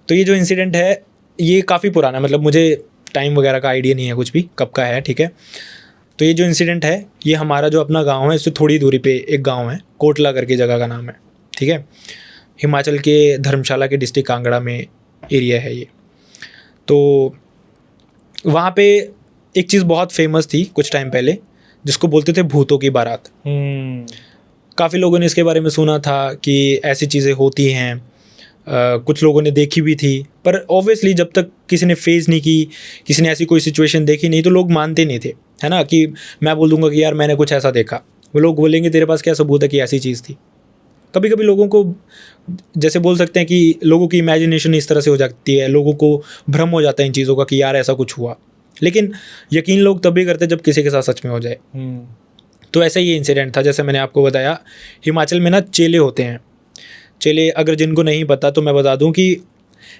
तो ये जो इंसिडेंट है ये काफ़ी पुराना है, मतलब मुझे टाइम वगैरह का आइडिया नहीं है कुछ भी कब का है, ठीक है। तो ये जो इंसिडेंट है ये हमारा जो अपना गांव है इससे थोड़ी दूरी पे एक गांव है, कोटला करके जगह का नाम है, ठीक है। हिमाचल के धर्मशाला के डिस्ट्रिक्ट कांगड़ा में एरिया है ये। तो वहाँ पे एक चीज़ बहुत फेमस थी कुछ टाइम पहले जिसको बोलते थे भूतों की बारात। काफ़ी लोगों ने इसके बारे में सुना था कि ऐसी चीज़ें होती हैं, कुछ लोगों ने देखी भी थी, पर ऑब्वियसली जब तक किसी ने फेस नहीं की, किसी ने ऐसी कोई सिचुएशन देखी नहीं, तो लोग मानते नहीं थे, है ना। कि मैं बोल दूंगा कि यार मैंने कुछ ऐसा देखा, वो लोग बोलेंगे तेरे पास क्या सबूत है कि ऐसी चीज़ थी। कभी कभी लोगों को जैसे बोल सकते हैं कि लोगों की इमेजिनेशन इस तरह से हो जाती है, लोगों को भ्रम हो जाता है इन चीज़ों का कि यार ऐसा कुछ हुआ, लेकिन यकीन लोग तभी करते जब किसी के साथ सच में हो जाए। तो ऐसा ही इंसिडेंट था, जैसे मैंने आपको बताया हिमाचल में ना चेले होते हैं। चेले अगर जिनको नहीं पता तो मैं बता दूं कि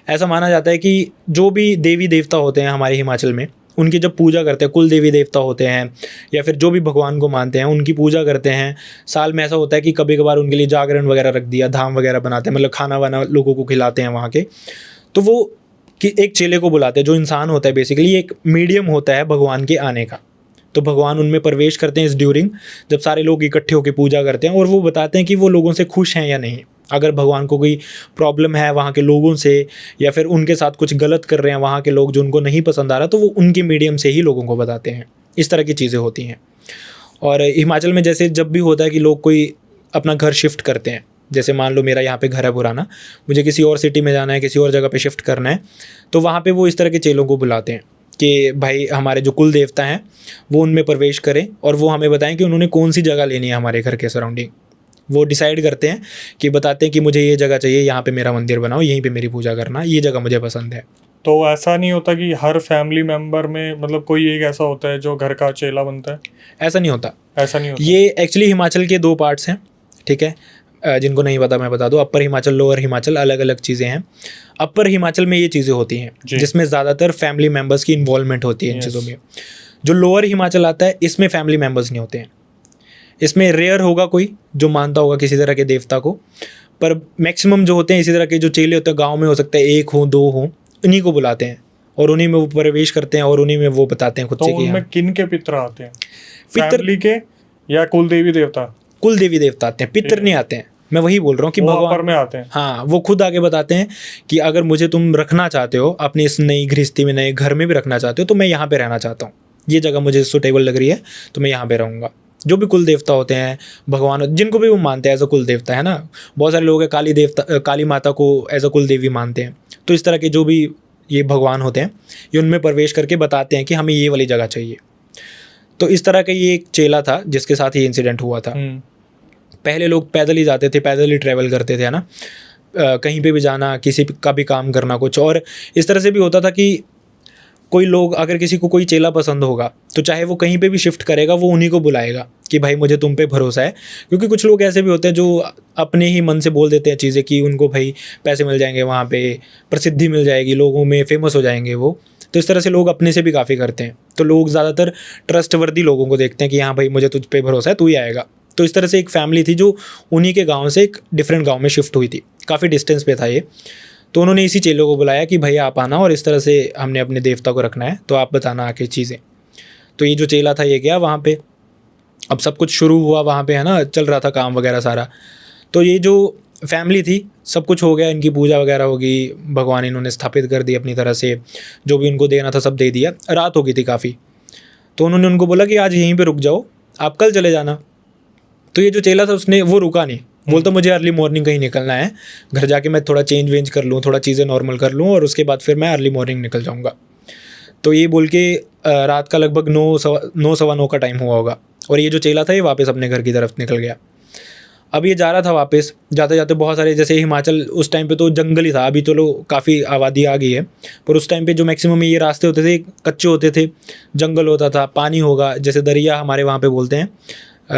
ऐसा माना जाता है कि जो भी देवी देवता होते हैं हमारे हिमाचल में, उनकी जब पूजा करते हैं, कुल देवी देवता होते हैं या फिर जो भी भगवान को मानते हैं उनकी पूजा करते हैं। साल में ऐसा होता है कि कभी कभार उनके लिए जागरण वगैरह रख दिया, धाम वगैरह बनाते हैं, मतलब खाना वाना लोगों को खिलाते हैं वहाँ के। तो वो कि एक चेले को बुलाते हैं, जो इंसान होता है बेसिकली एक मीडियम होता है भगवान के आने का। तो भगवान उनमें प्रवेश करते हैं इस ड्यूरिंग, जब सारे लोग इकट्ठे होकर पूजा करते हैं, और वो बताते हैं कि वो लोगों से खुश हैं या नहीं। अगर भगवान को कोई प्रॉब्लम है वहाँ के लोगों से, या फिर उनके साथ कुछ गलत कर रहे हैं वहाँ के लोग जो उनको नहीं पसंद आ रहा, तो वो उनके मीडियम से ही लोगों को बताते हैं। इस तरह की चीज़ें होती हैं। और हिमाचल में जैसे जब भी होता है कि लोग कोई अपना घर शिफ्ट करते हैं, जैसे मान लो मेरा यहाँ पे घर है पुराना, मुझे किसी और सिटी में जाना है, किसी और जगह पे शिफ्ट करना है, तो वहाँ पे वो इस तरह के चेलों को बुलाते हैं कि भाई हमारे जो कुल देवता हैं वो उनमें प्रवेश करें और वो हमें बताएं कि उन्होंने कौन सी जगह लेनी है हमारे घर के सराउंडिंग। वो डिसाइड करते हैं कि बताते हैं कि मुझे ये जगह चाहिए, यहाँ पे मेरा मंदिर बनाओ, यहीं पे मेरी पूजा करना, ये जगह मुझे पसंद है। तो ऐसा नहीं होता कि हर फैमिली मेंबर में मतलब कोई एक ऐसा होता है जो घर का चेला बनता है? ऐसा नहीं होता। ऐसा नहीं होता। ये एक्चुअली हिमाचल के दो पार्ट्स हैं, ठीक है। जिनको नहीं पता मैं बता दूं, अपर हिमाचल, लोअर हिमाचल, अलग अलग चीज़ें हैं। अपर हिमाचल में ये चीज़ें होती हैं जिसमें ज़्यादातर फैमिली मेम्बर्स की इन्वॉल्वमेंट होती है इन चीज़ों में। जो लोअर हिमाचल आता है इसमें फैमिली मेम्बर्स नहीं होते हैं। इसमें रेयर होगा कोई जो मानता होगा किसी तरह के देवता को, पर मैक्सिमम जो होते हैं इसी तरह के जो चेले होते हैं गाँव में, हो सकता है एक हो दो हो, उन्हीं को बुलाते हैं और उन्हीं में वो प्रवेश करते हैं और उन्हीं में वो बताते हैं खुद से कि उनमें किन के पितर आते हैं? पितर के या कुल देवी देवता? कुल देवी देवता आते हैं, पितर नहीं आते हैं। मैं वही बोल रहा हूँ कि भगवान में आते हैं। हाँ, वो खुद आके बताते हैं कि अगर मुझे तुम रखना चाहते हो अपनी इस नई गृहस्थी में, नए घर में भी रखना चाहते हो, तो मैं यहाँ पे रहना चाहता हूँ, ये जगह मुझे सुटेबल लग रही है, तो मैं यहाँ पे रहूँगा। जो भी कुल देवता होते हैं, भगवान जिनको भी वो मानते हैं एज अ कुल देवता, है ना। बहुत सारे लोग हैं काली देवता, काली माता को एज अ कुल देवी मानते हैं। तो इस तरह के जो भी ये भगवान होते हैं ये उनमें प्रवेश करके बताते हैं कि हमें ये वाली जगह चाहिए। तो इस तरह का ये एक चेला था जिसके साथ ये इंसिडेंट हुआ था। पहले लोग पैदल ही जाते थे, पैदल ही ट्रैवल करते थे, है ना। कहीं पे भी जाना, किसी का भी काम करना कुछ, और इस तरह से भी होता था कि कोई लोग अगर किसी को कोई चेला पसंद होगा तो चाहे वो कहीं पे भी शिफ्ट करेगा वो उन्हीं को बुलाएगा कि भाई मुझे तुम पे भरोसा है। क्योंकि कुछ लोग ऐसे भी होते हैं जो अपने ही मन से बोल देते हैं चीज़ें कि उनको भाई पैसे मिल जाएंगे, वहाँ पे प्रसिद्धि मिल जाएगी, लोगों में फेमस हो जाएंगे वो। तो इस तरह से लोग अपने से भी काफ़ी करते हैं। तो लोग ज़्यादातर ट्रस्टवर्दी लोगों को देखते हैं कि हाँ भाई मुझे तुझ पे भरोसा है, तू ही आएगा। तो इस तरह से एक फैमिली थी जो उन्हीं के गाँव से एक डिफरेंट गाँव में शिफ्ट हुई थी, काफ़ी डिस्टेंस पे था ये। तो उन्होंने इसी चेलों को बुलाया कि भाई आप आना और इस तरह से हमने अपने देवता को रखना है, तो आप बताना आके चीज़ें। तो ये जो चेला था ये गया वहाँ पे, अब सब कुछ शुरू हुआ वहाँ पे, है ना, चल रहा था काम वगैरह सारा। तो ये जो फैमिली थी सब कुछ हो गया, इनकी पूजा वगैरह होगी, भगवान इन्होंने स्थापित कर दी अपनी तरह से, जो भी उनको देना था सब दे दिया। रात हो गई थी काफ़ी, तो उन्होंने उनको बोला कि आज यहीं पर रुक जाओ, आप कल चले जाना। तो ये जो चेला था उसने वो रुका नहीं, बोलता मुझे अर्ली मॉर्निंग कहीं निकलना है, घर जाके मैं थोड़ा चेंज वेंज कर लूँ, थोड़ा चीज़ें नॉर्मल कर लूँ और उसके बाद फिर मैं अर्ली मॉर्निंग निकल जाऊँगा। तो ये बोल के रात का लगभग 9-9 का टाइम हुआ होगा और ये जो चेला था ये वापस अपने घर की तरफ निकल गया। अब ये जा रहा था वापस, जाते जाते बहुत सारे, जैसे हिमाचल उस टाइम पे तो जंगल ही था, अभी चलो काफ़ी आबादी आ गई है, पर उस टाइम पे जो मैक्सिमम ये रास्ते होते थे कच्चे होते थे, जंगल होता था, पानी होगा, जैसे दरिया हमारे वहाँ पे बोलते हैं,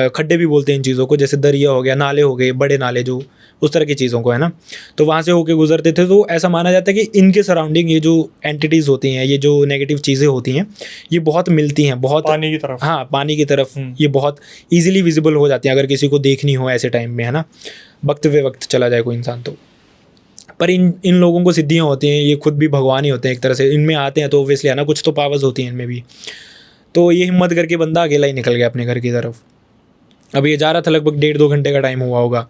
खड्डे भी बोलते हैं इन चीज़ों को, जैसे दरिया हो गया, नाले हो गए, बड़े नाले जो उस तरह की चीज़ों को, है ना। तो वहाँ से होके गुजरते थे। तो ऐसा माना जाता है कि इनके सराउंडिंग ये जो एंटिटीज़ होती हैं, ये जो नेगेटिव चीज़ें होती हैं, ये बहुत मिलती हैं, बहुत पानी की तरफ। हाँ, पानी की तरफ ये बहुत ईजिली विजिबल हो जाती हैं अगर किसी को देखनी हो ऐसे टाइम में, है ना, वक्त वे वक्त चला जाए कोई इंसान। पर इन लोगों को सिद्धियाँ होती हैं, ये खुद भी भगवान ही होते हैं एक तरह से, इनमें आते हैं तो ऑब्वियसली है ना, कुछ तो पावर्स होती हैं इनमें भी। तो ये हिम्मत करके बंदा अकेला ही निकल गया अपने घर की तरफ। अब ये जा रहा था, लगभग 1.5-2 घंटे का टाइम हुआ होगा,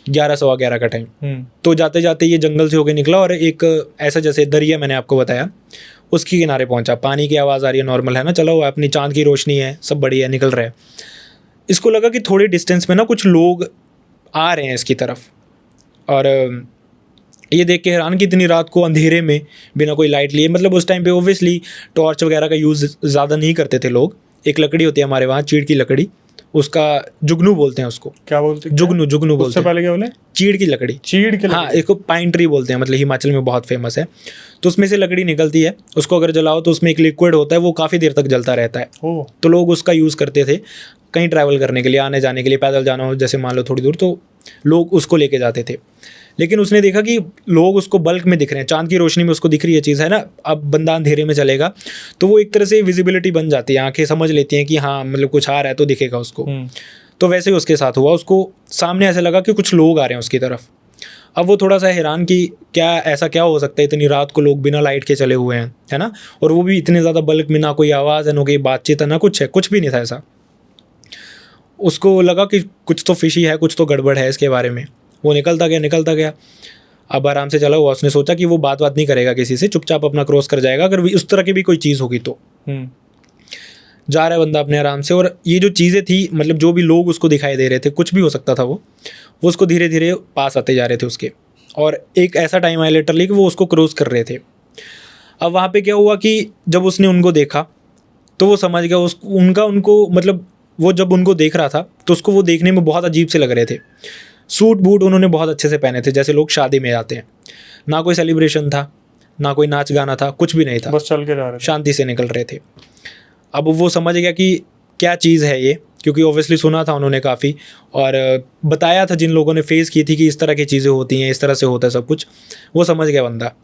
11-11:15 का टाइम। तो जाते जाते ये जंगल से होकर निकला और एक ऐसा जैसे दरिया मैंने आपको बताया उसके किनारे पहुंचा। पानी की आवाज़ आ रही है, नॉर्मल है ना, चला हुआ है, अपनी चांद की रोशनी है, सब बढ़िया है, निकल रहा है। इसको लगा कि थोड़ी डिस्टेंस में ना कुछ लोग आ रहे हैं इसकी तरफ, और ये देख के हैरान कि इतनी रात को अंधेरे में बिना कोई लाइट लिए, मतलब उस टाइम पे ओब्वियसली टॉर्च वगैरह का यूज़ ज़्यादा नहीं करते थे लोग। एक लकड़ी होती है हमारे वहाँ, चीड़ की लकड़ी, उसका जुगनू बोलते हैं उसको। क्या बोलते हैं? जुगनू बोलते उससे हैं। पहले क्या बोले? चीड़ की लकड़ी। चीड़ की हाँ, लकड़ी। इसको पाइन ट्री बोलते हैं, मतलब हिमाचल में बहुत फेमस है। तो उसमें से लकड़ी निकलती है, उसको अगर जलाओ तो उसमें एक लिक्विड होता है, वो काफ़ी देर तक जलता रहता है। ओह, तो लोग उसका यूज़ करते थे कहीं ट्रैवल करने के लिए, आने जाने के लिए, पैदल जाना हो जैसे मान लो थोड़ी दूर, तो लोग उसको लेके जाते थे। लेकिन उसने देखा कि लोग उसको बल्क में दिख रहे हैं, चांद की रोशनी में उसको दिख रही है चीज़, है ना। अब बंदा अंधेरे में चलेगा तो वो एक तरह से विजिबिलिटी बन जाती है, आंखें समझ लेती हैं कि हाँ मतलब कुछ आ रहा है तो दिखेगा उसको। तो वैसे ही उसके साथ हुआ, उसको सामने ऐसे लगा कि कुछ लोग आ रहे हैं उसकी तरफ। अब वो थोड़ा सा हैरान कि क्या ऐसा क्या हो सकता है, इतनी रात को लोग बिना लाइट के चले हुए हैं, है ना, और वो भी इतने ज़्यादा बल्क में, ना कोई आवाज़ है, ना कोई बातचीत है, ना कुछ है, कुछ भी नहीं था ऐसा। उसको लगा कि कुछ तो फिशी है, कुछ तो गड़बड़ है इसके बारे में। वो निकलता गया। अब आराम से चला हुआ, उसने सोचा कि वो बात नहीं करेगा किसी से, चुपचाप अपना क्रॉस कर जाएगा अगर उस तरह की भी कोई चीज़ होगी तो। जा रहा है बंदा अपने आराम से, और ये जो चीज़ें थी, मतलब जो भी लोग उसको दिखाई दे रहे थे, कुछ भी हो सकता था वो उसको धीरे धीरे पास आते जा रहे थे उसके। और एक ऐसा टाइम आया लेटरली कि वो उसको क्रॉस कर रहे थे। अब वहाँ पे क्या हुआ कि जब उसने उनको देखा तो वो समझ गया उनको मतलब वो जब उनको देख रहा था तो उसको वो देखने में बहुत अजीब से लग रहे थे। सूट बूट उन्होंने बहुत अच्छे से पहने थे, जैसे लोग शादी में आते हैं। ना कोई सेलिब्रेशन था, ना कोई नाच गाना था, कुछ भी नहीं था, बस चल के जा रहे थे, शांति से निकल रहे थे। अब वो समझ गया कि क्या चीज़ है ये, क्योंकि ओब्वियसली सुना था उन्होंने काफ़ी, और बताया था जिन लोगों ने फेस की थी कि इस तरह की चीज़ें होती हैं, इस तरह से होता है सब कुछ, वो समझ गया बंदा।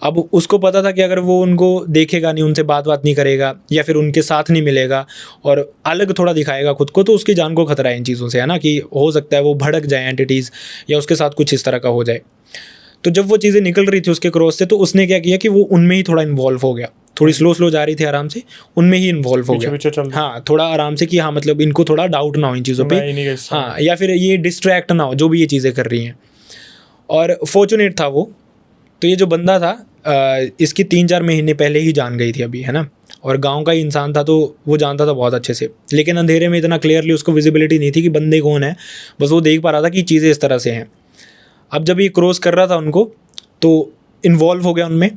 अब उसको पता था कि अगर वो उनको देखेगा नहीं, उनसे बात नहीं करेगा, या फिर उनके साथ नहीं मिलेगा और अलग थोड़ा दिखाएगा खुद को, तो उसकी जान को खतरा है इन चीज़ों से, है ना, कि हो सकता है वो भड़क जाए एंटिटीज़, या उसके साथ कुछ इस तरह का हो जाए। तो जब वो चीज़ें निकल रही थी उसके क्रॉस से, तो उसने क्या किया कि वो उनमें ही थोड़ा इन्वॉल्व हो गया। थोड़ी स्लो जा रही थी आराम से, उनमें ही इन्वॉल्व हो गया। हाँ, थोड़ा आराम से, कि हाँ मतलब इनको थोड़ा डाउट ना हो इन चीज़ों पे, हाँ, या फिर ये डिस्ट्रैक्ट ना हो जो भी ये चीज़ें कर रही हैं। और फॉर्चुनेट था वो। तो ये जो बंदा था, इसकी 3-4 महीने पहले ही जान गई थी अभी, है ना, और गांव का ही इंसान था तो वो जानता था बहुत अच्छे से। लेकिन अंधेरे में इतना क्लियरली उसको विजिबिलिटी नहीं थी कि बंदे कौन है, बस वो देख पा रहा था कि चीज़ें इस तरह से हैं। अब जब ये क्रॉस कर रहा था उनको तो इन्वॉल्व हो गया उनमें।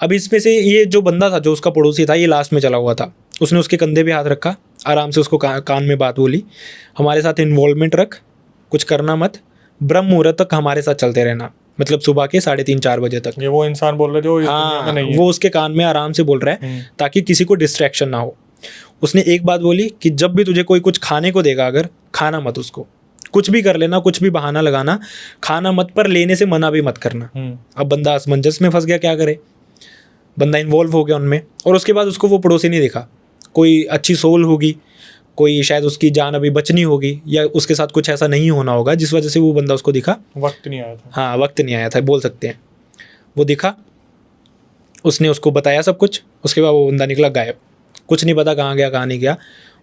अब इसमें से ये जो बंदा था, जो उसका पड़ोसी था, ये लास्ट में चला हुआ था। उसने उसके कंधे पे हाथ रखा, आराम से उसको कान में बात बोली, हमारे साथ इन्वॉल्वमेंट रख, कुछ करना मत, ब्रह्म मुहूर्त तक हमारे साथ चलते रहना, मतलब सुबह के 3:30-4 बजे तक। ये वो इंसान बोल रहे थे, हाँ, वो उसके कान में आराम से बोल रहा है ताकि किसी को डिस्ट्रैक्शन ना हो। उसने एक बात बोली कि जब भी तुझे कोई कुछ खाने को देगा, अगर खाना मत, उसको कुछ भी कर लेना, कुछ भी बहाना लगाना, खाना मत, पर लेने से मना भी मत करना। अब बंदा असमंजस में फंस गया, क्या करे, बंदा इन्वॉल्व हो गया उनमें। और उसके बाद उसको वो पड़ोसी नहीं दिखा। कोई अच्छी सोल होगी, कोई शायद उसकी जान अभी बचनी होगी, या उसके साथ कुछ ऐसा नहीं होना होगा जिस वजह से वो बंदा उसको दिखा, वक्त नहीं आया था। हाँ, वक्त नहीं आया था बोल सकते हैं। वो दिखा, उसने उसको बताया सब कुछ, उसके बाद वो बंदा निकला गायब, कुछ नहीं पता कहाँ गया कहाँ नहीं गया।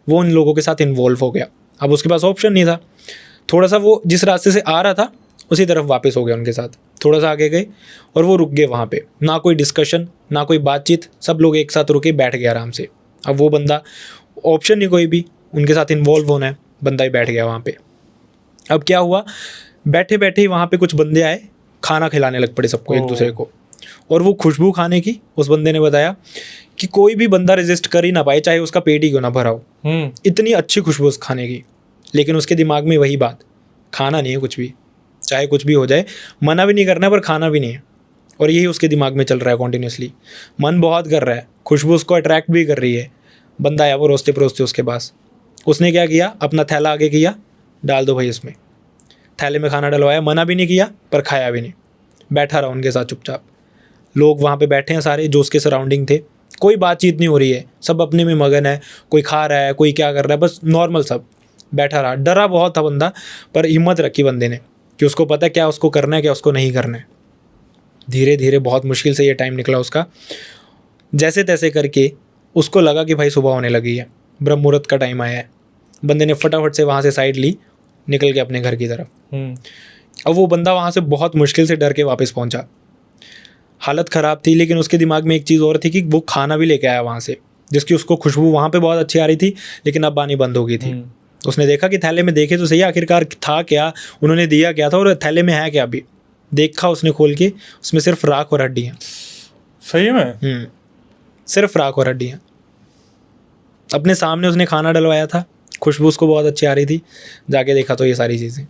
वो उन लोगों के साथ इन्वॉल्व हो गया। अब उसके पास ऑप्शन नहीं था, थोड़ा सा वो जिस रास्ते से आ रहा था उसी तरफ वापस हो गया उनके साथ, थोड़ा सा आगे गए और वो रुक गए वहाँ पे। ना कोई डिस्कशन, ना कोई बातचीत, सब लोग एक साथ रुके, बैठ गए आराम से। अब वो बंदा, ऑप्शन नहीं कोई भी, उनके साथ इन्वॉल्व होना है, बंदा ही बैठ गया वहाँ पे। अब क्या हुआ, बैठे बैठे ही वहाँ पे कुछ बंदे आए, खाना खिलाने लग पड़े सबको, एक दूसरे को। और वो खुशबू खाने की, उस बंदे ने बताया कि कोई भी बंदा रेजिस्ट कर ही ना पाए, चाहे उसका पेट ही क्यों ना भरा हो, इतनी अच्छी खुशबू उस खाने की। लेकिन उसके दिमाग में वही बात, खाना नहीं है कुछ भी, चाहे कुछ भी हो जाए, मना भी नहीं करना है पर खाना भी नहीं है। और यही उसके दिमाग में चल रहा है कॉन्टीन्यूसली। मन बहुत कर रहा है, खुशबू उसको अट्रैक्ट भी कर रही है। बंदा आया वो रोस्ते परोसते उसके पास। उसने क्या किया, अपना थैला आगे किया, डाल दो भाई इसमें। थैले में खाना डलवाया, मना भी नहीं किया पर खाया भी नहीं, बैठा रहा उनके साथ चुपचाप। लोग वहाँ पे बैठे हैं सारे जो उसके सराउंडिंग थे, कोई बातचीत नहीं हो रही है, सब अपने में मगन है, कोई खा रहा है, कोई क्या कर रहा है, बस नॉर्मल सब बैठा रहा। डरा बहुत था बंदा, पर हिम्मत रखी बंदे ने कि उसको पता है क्या उसको करना है, क्या उसको नहीं करना है। धीरे धीरे बहुत मुश्किल से ये टाइम निकला उसका। जैसे तैसे करके उसको लगा कि भाई सुबह होने लगी है, ब्रह्म मुहूर्त का टाइम आया है। बंदे ने फटाफट से वहाँ से साइड ली, निकल के अपने घर की तरफ। अब वो बंदा वहाँ से बहुत मुश्किल से डर के वापस पहुँचा। हालत ख़राब थी, लेकिन उसके दिमाग में एक चीज़ और थी कि वो खाना भी लेके आया वहाँ से, जिसकी उसको खुशबू वहाँ पे बहुत अच्छी आ रही थी, लेकिन अब आनी बंद हो गई थी। उसने देखा कि थैले में, देखे तो सही आखिरकार था क्या, उन्होंने दिया क्या था और थैले में है क्या। अभी देखा उसने खोल के, उसमें सिर्फ राख और हड्डियाँ। सही में? सिर्फ राख और हड्डियाँ। अपने सामने उसने खाना डलवाया था, खुशबू उसको बहुत अच्छी आ रही थी, जाके देखा तो ये सारी चीज़ें।